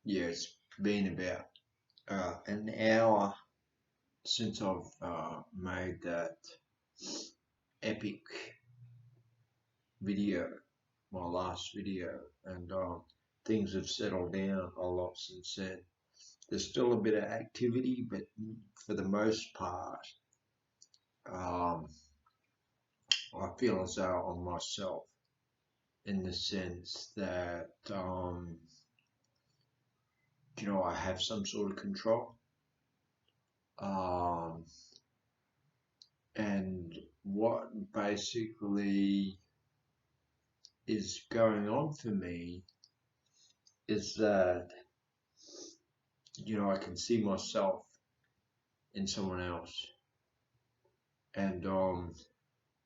Yeah, it's been about an hour since I've made that epic video, my last video, and things have settled down a lot since then. There's still a bit of activity, but for the most part, um, I feel as though I'm myself in the sense that, I have some sort of control. Um, and what basically is going on for me is that, I can see myself in someone else, and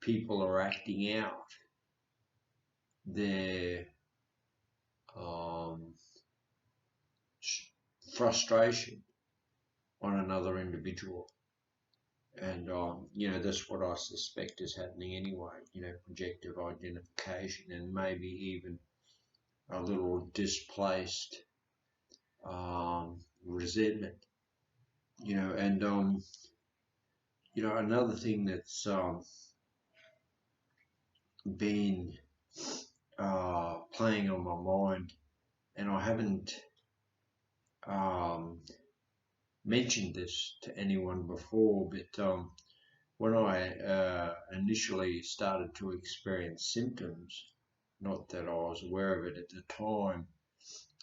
people are acting out their um, frustration on another individual. And, that's what I suspect is happening anyway, projective identification and maybe even a little displaced resentment, and, another thing that's been playing on my mind, and I haven't um, mentioned this to anyone before, but when I initially started to experience symptoms, not that I was aware of it at the time,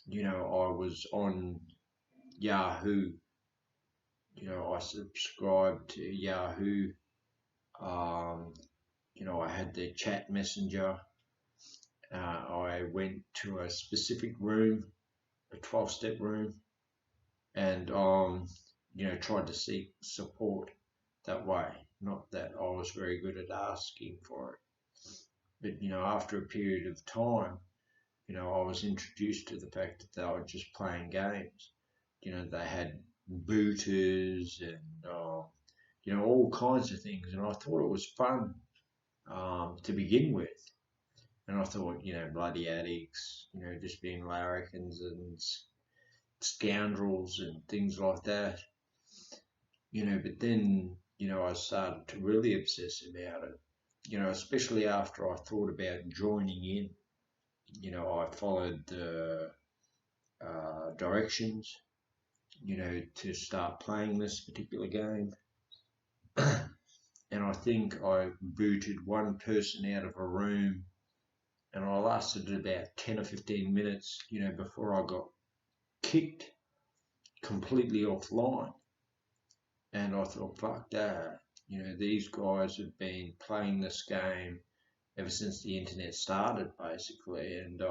I was on Yahoo. I subscribed to Yahoo. Um, I had their chat messenger. I went to a specific room, a 12-step room, and tried to seek support that way. Not that I was very good at asking for it, but after a period of time, I was introduced to the fact that they were just playing games. They had booters and all kinds of things, and I thought it was fun to begin with. And I thought, bloody addicts, just being larrikins and scoundrels and things like that. But then, I started to really obsess about it, especially after I thought about joining in. I followed the directions, to start playing this particular game. And I think I booted one person out of a room, and I lasted about 10 or 15 minutes, before I got kicked completely offline. And I thought, fuck that. These guys have been playing this game ever since the internet started, basically, and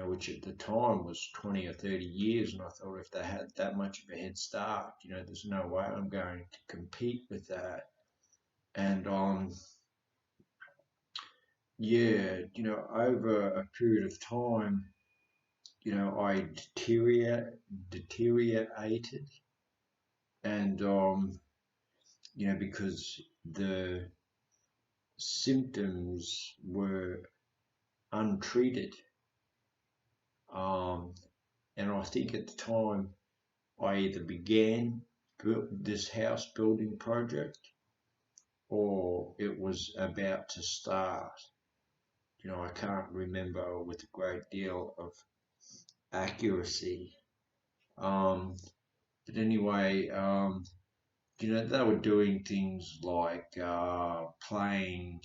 which at the time was 20 or 30 years. And I thought if they had that much of a head start, there's no way I'm going to compete with that. And over a period of time, I deteriorated, and because the symptoms were untreated. Um, and I think at the time I either began this house building project or it was about to start. I can't remember with a great deal of accuracy. But anyway, they were doing things like playing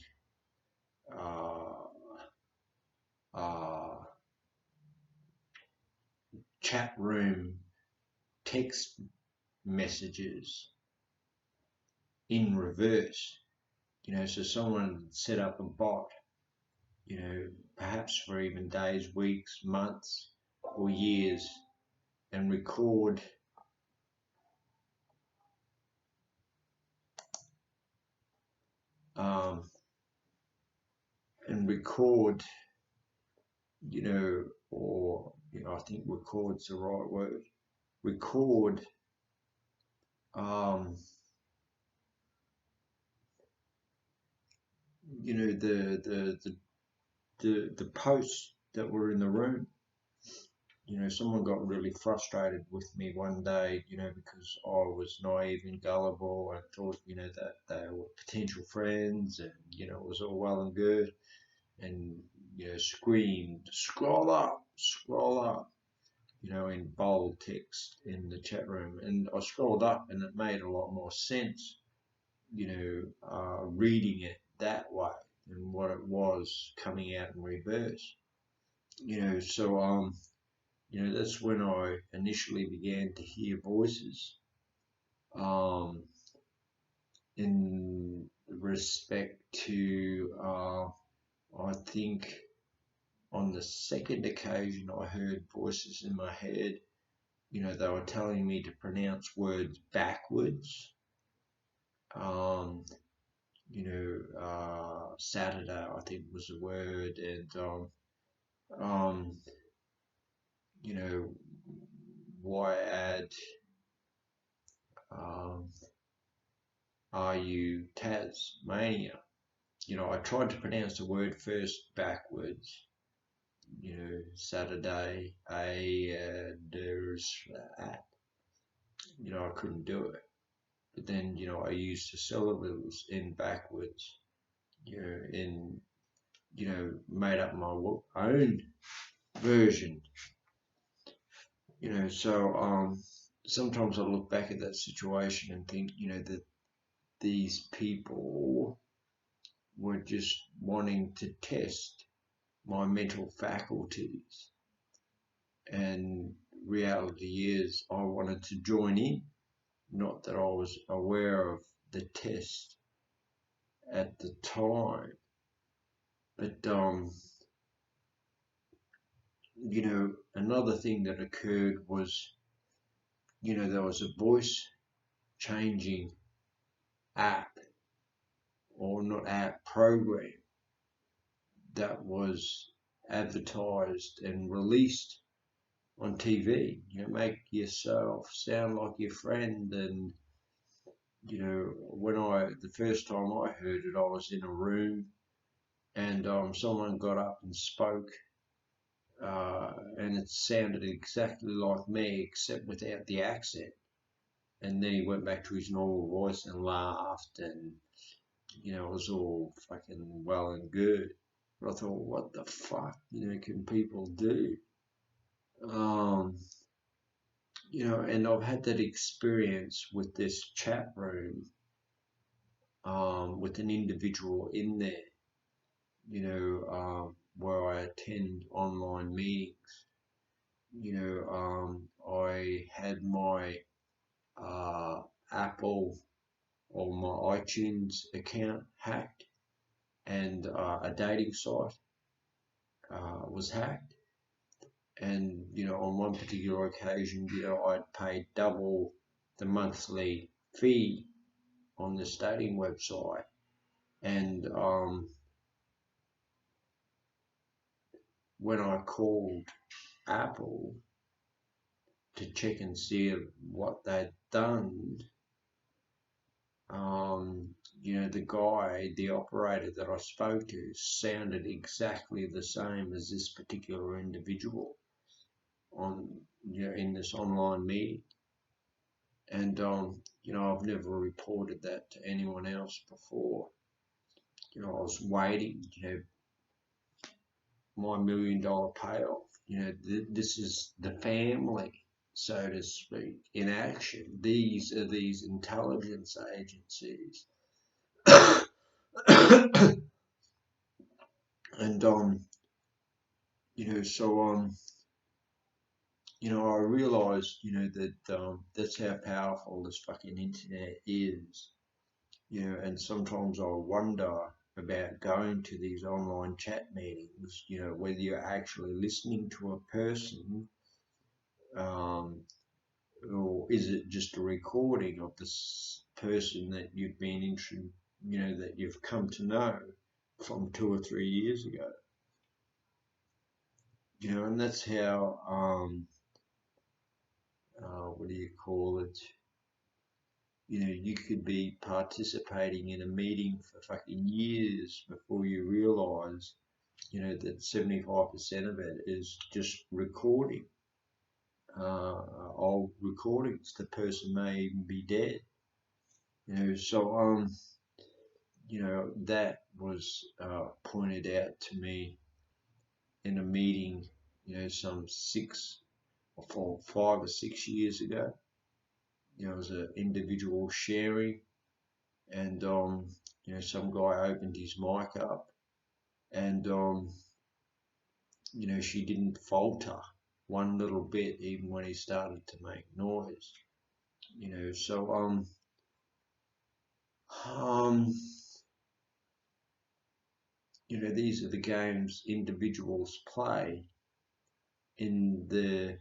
uh, uh, chat room text messages in reverse. So someone set up a bot, perhaps for even days, weeks, months, or years, and record um, and record, or I think record's the right word. Record um, the posts that were in the room, someone got really frustrated with me one day, because I was naive and gullible and thought, that they were potential friends, and, it was all well and good, and, screamed, scroll up, in bold text in the chat room. And I scrolled up and it made a lot more sense, reading it that way than what it was coming out in reverse. So that's when I initially began to hear voices, in respect to, I think on the second occasion I heard voices in my head. They were telling me to pronounce words backwards. Saturday, I think, was the word, and why add, are you Tasmania? I tried to pronounce the word first backwards. Saturday, there's that. I couldn't do it. But then, I used the syllables in backwards, in, made up my own version. So sometimes I look back at that situation and think, that these people were just wanting to test my mental faculties. And reality is I wanted to join in, not that I was aware of the test at the time. But, another thing that occurred was, there was a voice changing app, or not app, program that was advertised and released on TV. Make yourself sound like your friend. And, when the first time I heard it, I was in a room, and someone got up and spoke, and it sounded exactly like me, except without the accent. And then he went back to his normal voice and laughed, and, it was all fucking well and good. But I thought, what the fuck, can people do? And I've had that experience with this chat room, with an individual in there, where I attend online meetings. I had my Apple or my iTunes account hacked, and a dating site was hacked. And, on one particular occasion, I'd paid double the monthly fee on this dating website. And when I called Apple to check and see what they'd done, the guy, the operator that I spoke to, sounded exactly the same as this particular individual in this online meeting. And I've never reported that to anyone else before. I was waiting, my $1 million payoff. This is the family, so to speak, in action. These are these intelligence agencies. And I realised, that that's how powerful this fucking internet is. And sometimes I wonder about going to these online chat meetings, whether you're actually listening to a person, or is it just a recording of this person that you've been that you've come to know from 2 or 3 years ago. And that's how, what do you call it? You could be participating in a meeting for fucking years before you realise, that 75% of it is just recording. old recordings. The person may even be dead. So that was pointed out to me in a meeting, some 5 or 6 years ago. It was an individual sharing, and some guy opened his mic up, and she didn't falter one little bit, even when he started to make noise. So these are the games individuals play in the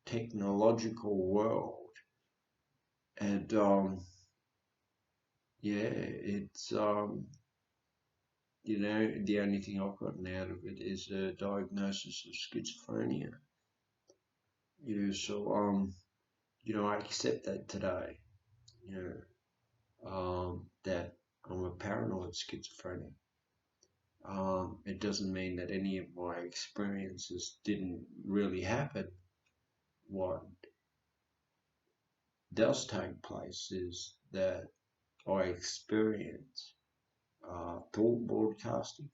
technological world, and it's the only thing I've gotten out of it is a diagnosis of schizophrenia. So I accept that today. That I'm a paranoid schizophrenic. It doesn't mean that any of my experiences didn't really happen. What does take place is that I experience thought broadcasting,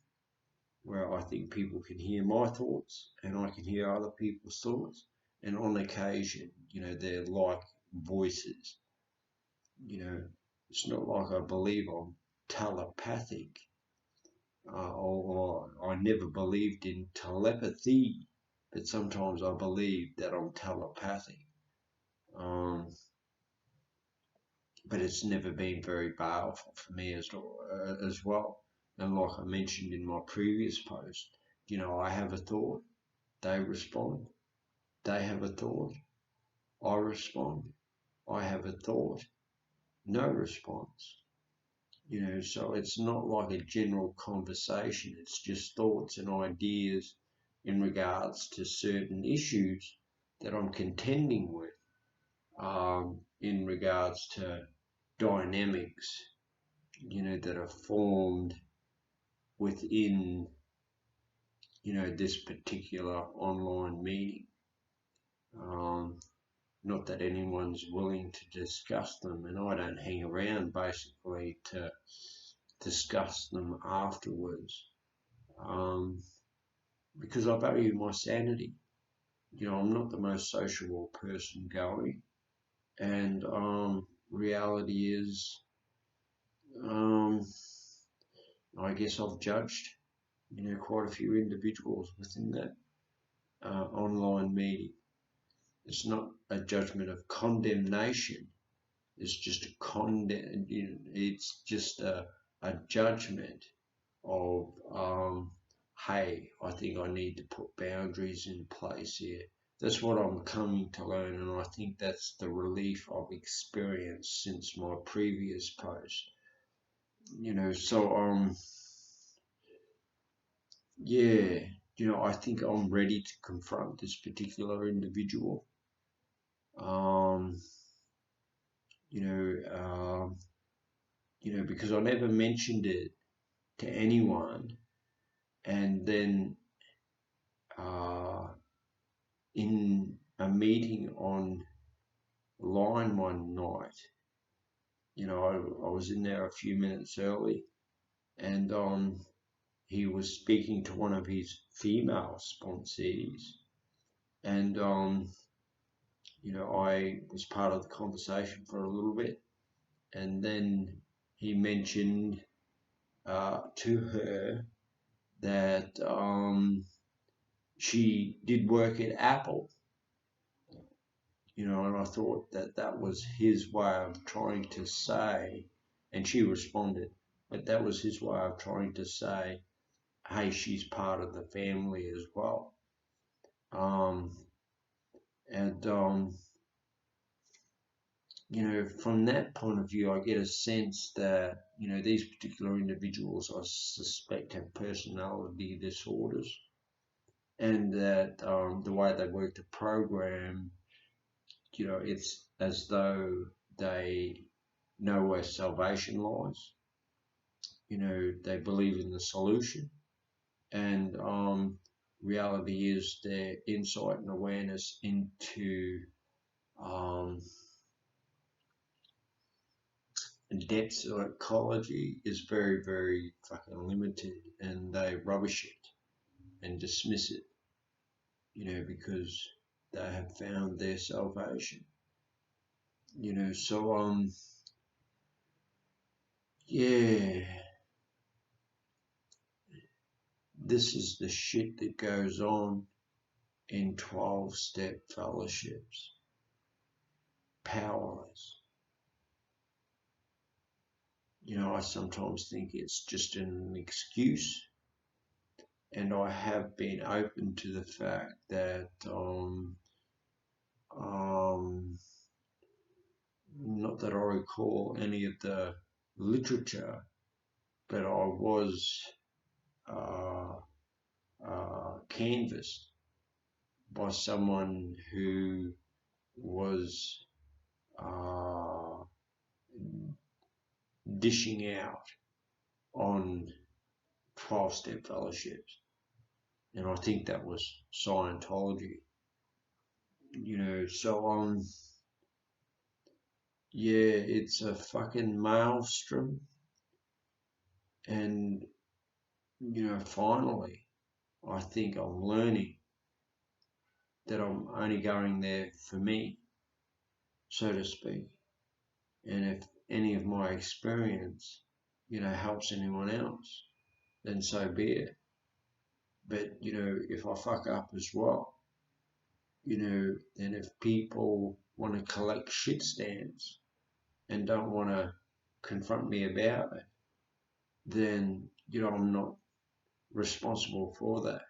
where I think people can hear my thoughts and I can hear other people's thoughts. And on occasion, they're like voices. It's not like I believe I'm telepathic, or I never believed in telepathy, but sometimes I believe that I'm telepathic. But it's never been very powerful for me as well. And like I mentioned in my previous post, I have a thought, they respond. They have a thought, I respond. I have a thought, no response. So it's not like a general conversation. It's just thoughts and ideas in regards to certain issues that I'm contending with, in regards to dynamics, that are formed within, this particular online meeting. Not that anyone's willing to discuss them, and I don't hang around basically to discuss them afterwards, because I value my sanity. I'm not the most sociable person going, and reality is, I guess I've judged, quite a few individuals within that online meeting. It's not a judgment of condemnation. It's just it's just a judgment of, hey, I think I need to put boundaries in place here. That's what I'm coming to learn, and I think that's the relief I've experienced since my previous post. So yeah, I think I'm ready to confront this particular individual. Because I never mentioned it to anyone, and then in a meeting online one night, I was in there a few minutes early, and he was speaking to one of his female sponsees, and I was part of the conversation for a little bit, and then he mentioned to her that she did work at Apple, and I thought that was his way of trying to say, and she responded, but that was his way of trying to say, hey, she's part of the family as well. And from that point of view, I get a sense that, these particular individuals, I suspect, have personality disorders, and that the way they work the program, it's as though they know where salvation lies. They believe in the solution, and reality is their insight and awareness into depths of ecology is very, very fucking limited, and they rubbish it and dismiss it, because they have found their salvation. So yeah, this is the shit that goes on in 12-step fellowships. Powerless. I sometimes think it's just an excuse, and I have been open to the fact that not that I recall any of the literature, but I was canvassed by someone who was dishing out on 12-step fellowships, and I think that was Scientology. So yeah, it's a fucking maelstrom, and finally, I think I'm learning that I'm only going there for me, so to speak. And if any of my experience, helps anyone else, then so be it. But, if I fuck up as well, then if people want to collect shit stamps and don't want to confront me about it, then, I'm not responsible for that.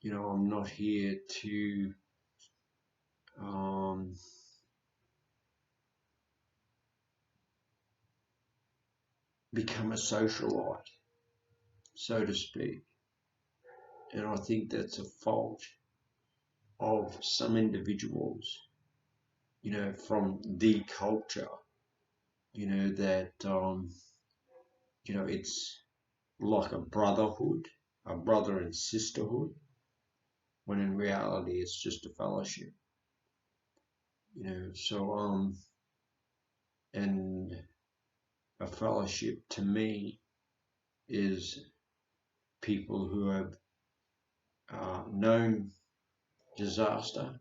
I'm not here to become a socialite, so to speak. And I think that's a fault of some individuals, from the culture, that, it's like a brotherhood, a brother and sisterhood, when in reality it's just a fellowship. So and a fellowship to me is people who have known disaster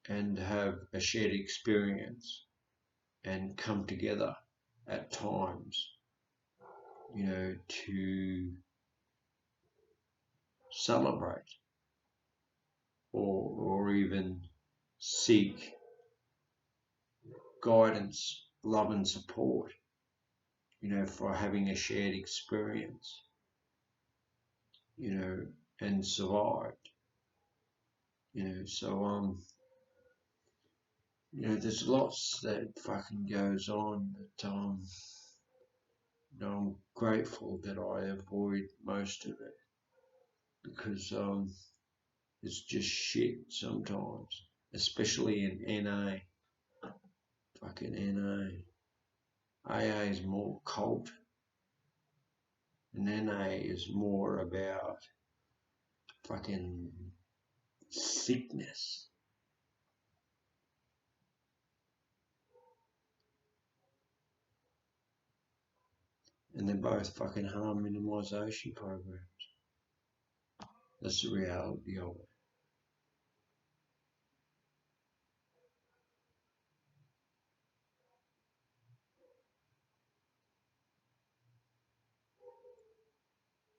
and have a shared experience and come together at times, to celebrate or even seek guidance, love and support, for having a shared experience, and survived. So there's lots that fucking goes on, but I'm grateful that I avoid most of it, because it's just shit sometimes, especially in NA. Fucking NA. AA is more cult, and NA is more about fucking sickness. And they're both fucking harm minimization programs. That's the reality of it.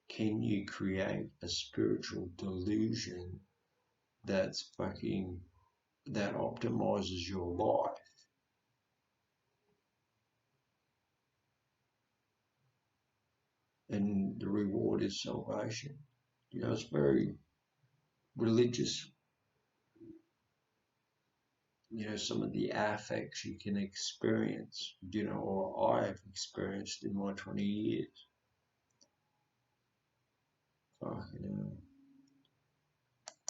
Can you create a spiritual delusion that optimizes your life? And the reward is salvation. It's very religious. Some of the affects you can experience, or I have experienced in my 20 years. Fucking hell.